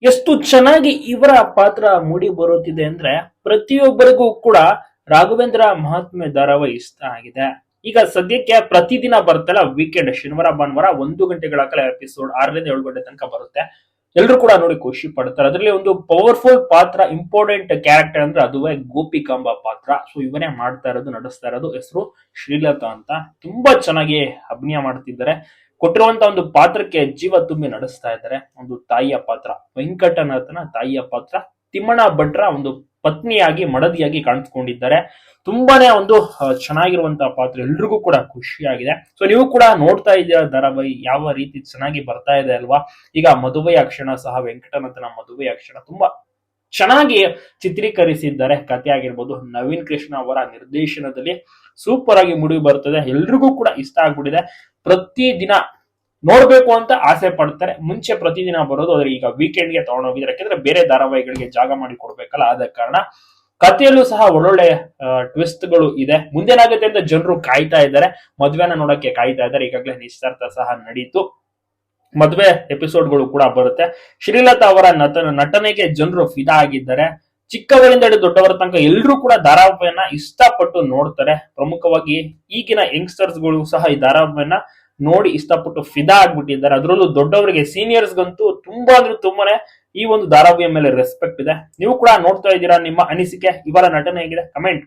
ಎಷ್ಟು ಚೆನ್ನಾಗಿ ಇವರ ಪಾತ್ರ ಮೂಡಿ ಬರುತ್ತಿದೆ ಅಂದ್ರೆ ಪ್ರತಿಯೊಬ್ಬರಿಗೂ ಕೂಡ ರಾಘವೇಂದ್ರ ಮಹಾತ್ಮೆ ಧಾರಾವಾಹಿ ಇಷ್ಟ ಆಗಿದೆ. ಈಗ ಸದ್ಯಕ್ಕೆ ಪ್ರತಿದಿನ ಬರುತ್ತಲ್ಲ, ವೀಕೆಂಡ್ ಶನಿವಾರ ಭಾನುವಾರ 1 ಗಂಟೆಗಳ ಕಾಲ ಎಪಿಸೋಡ್ 6 ರಿಂದ 7 ಗಂಟೆ ತನಕ ಬರುತ್ತೆ. ಎಲ್ರು ಕೂಡ ನೋಡಿ ಖುಷಿ ಪಡ್ತಾರೆ. ಅದರಲ್ಲಿ ಒಂದು ಪವರ್ಫುಲ್ ಪಾತ್ರ, ಇಂಪಾರ್ಟೆಂಟ್ ಕ್ಯಾರೆಕ್ಟರ್ ಅಂದ್ರೆ ಅದುವೇ ಗೋಪಿಕಾಂಬ ಪಾತ್ರ. ಸೊ ಇವನೇ ಮಾಡ್ತಾ ಇರೋದು, ನಡೆಸ್ತಾ ಇರೋದು. ಹೆಸರು ಶ್ರೀಲತಾ ಅಂತ. ತುಂಬಾ ಚೆನ್ನಾಗಿ ಅಭಿನಯ ಮಾಡ್ತಿದ್ದಾರೆ. ಕೊಟ್ಟಿರುವಂತ ಒಂದು ಪಾತ್ರಕ್ಕೆ ಜೀವ ತುಂಬಿ ನಡೆಸ್ತಾ ಇದ್ದಾರೆ. ಒಂದು ತಾಯಿಯ ಪಾತ್ರ, ವೆಂಕಟನಾಥನ ತಾಯಿಯ ಪಾತ್ರ, ತಿಮ್ಮಣ್ಣ ಭಟ್ರ ಒಂದು ಪತ್ನಿಯಾಗಿ, ಮಡದಿಯಾಗಿ ಕಾಣಿಸ್ಕೊಂಡಿದ್ದಾರೆ. ತುಂಬಾನೇ ಒಂದು ಚೆನ್ನಾಗಿರುವಂತಹ ಪಾತ್ರ, ಎಲ್ರಿಗೂ ಕೂಡ ಖುಷಿಯಾಗಿದೆ. ಸೊ ನೀವು ಕೂಡ ನೋಡ್ತಾ ಇದ್ದೀರಾ ಧಾರಾವಾಹಿ ಯಾವ ರೀತಿ ಚೆನ್ನಾಗಿ ಬರ್ತಾ ಇದೆ ಅಲ್ವಾ. ಈಗ ಮದುವೆಯ ಕ್ಷಣ ಸಹ, ವೆಂಕಟನಾಥನ ಮದುವೆಯ ಕ್ಷಣ ತುಂಬಾ ಚೆನ್ನಾಗಿ ಚಿತ್ರೀಕರಿಸಿದ್ದಾರೆ. ಕಥೆ ಆಗಿರ್ಬೋದು, ನವೀನ್ ಕೃಷ್ಣ ಅವರ ನಿರ್ದೇಶನದಲ್ಲಿ ಸೂಪರ್ ಆಗಿ ಮೂಡಿ ಬರ್ತದೆ. ಎಲ್ರಿಗೂ ಕೂಡ ಇಷ್ಟ ಆಗ್ಬಿಟ್ಟಿದೆ. ಪ್ರತಿ ದಿನ ನೋಡ್ಬೇಕು ಅಂತ ಆಸೆ ಪಡ್ತಾರೆ. ಮುಂಚೆ ಪ್ರತಿದಿನ ಬರೋದು, ಆದ್ರೆ ಈಗ ವೀಕೆಂಡ್ ಗೆ ತಗೊಂಡೋಗಿದ್ದಾರೆ. ಯಾಕಂದ್ರೆ ಬೇರೆ ಧಾರಾವಾಹಿಗಳಿಗೆ ಜಾಗ ಮಾಡಿ ಕೊಡ್ಬೇಕಲ್ಲ, ಆದ ಕಾರಣ. ಕಥೆಯಲ್ಲೂ ಸಹ ಒಳ್ಳೊಳ್ಳೆ ಟ್ವಿಸ್ಟ್ ಗಳು ಇದೆ. ಮುಂದೇನಾಗುತ್ತೆ ಅಂತ ಜನರು ಕಾಯ್ತಾ ಇದ್ದಾರೆ. ಮದ್ವೆನ ನೋಡಕ್ಕೆ ಕಾಯ್ತಾ ಇದ್ದಾರೆ. ಈಗಾಗಲೇ ನಿಶ್ಚಿತಾರ್ಥ ಸಹ ನಡೀತು. ಮದ್ವೆ ಎಪಿಸೋಡ್ಗಳು ಕೂಡ ಬರುತ್ತೆ. ಶ್ರೀಲತಾ ಅವರ ನಟನೆಗೆ ಜನರು ಫಿದಾ ಆಗಿದ್ದಾರೆ. ಚಿಕ್ಕವರಿಂದ ಹಿಡಿದು ದೊಡ್ಡವರ ತನಕ ಎಲ್ಲರೂ ಕೂಡ ಧಾರಾವಾಹಿಯನ್ನ ಇಷ್ಟಪಟ್ಟು ನೋಡ್ತಾರೆ. ಪ್ರಮುಖವಾಗಿ ಈಗಿನ ಯಂಗ್ಸ್ಟರ್ಸ್ ಗಳು ಸಹ ಈ ಧಾರಾವಾಹಿಯನ್ನ ನೋಡಿ ಇಷ್ಟಪಟ್ಟು ಫಿದಾ ಆಗ್ಬಿಟ್ಟಿದ್ದಾರೆ. ಅದರಲ್ಲೂ ದೊಡ್ಡವರಿಗೆ, ಸೀನಿಯರ್ಸ್ ಗಂತೂ ತುಂಬಾ ಅಂದ್ರೆ ತುಂಬಾನೇ ಈ ಒಂದು ಧಾರಾವಾಹಿಯ ಮೇಲೆ ರೆಸ್ಪೆಕ್ಟ್ ಇದೆ. ನೀವು ಕೂಡ ನೋಡ್ತಾ ಇದ್ದೀರಾ. ನಿಮ್ಮ ಅನಿಸಿಕೆ, ಇವರ ನಟನೆ ಹೇಗಿದೆ? ಕಮೆಂಟ್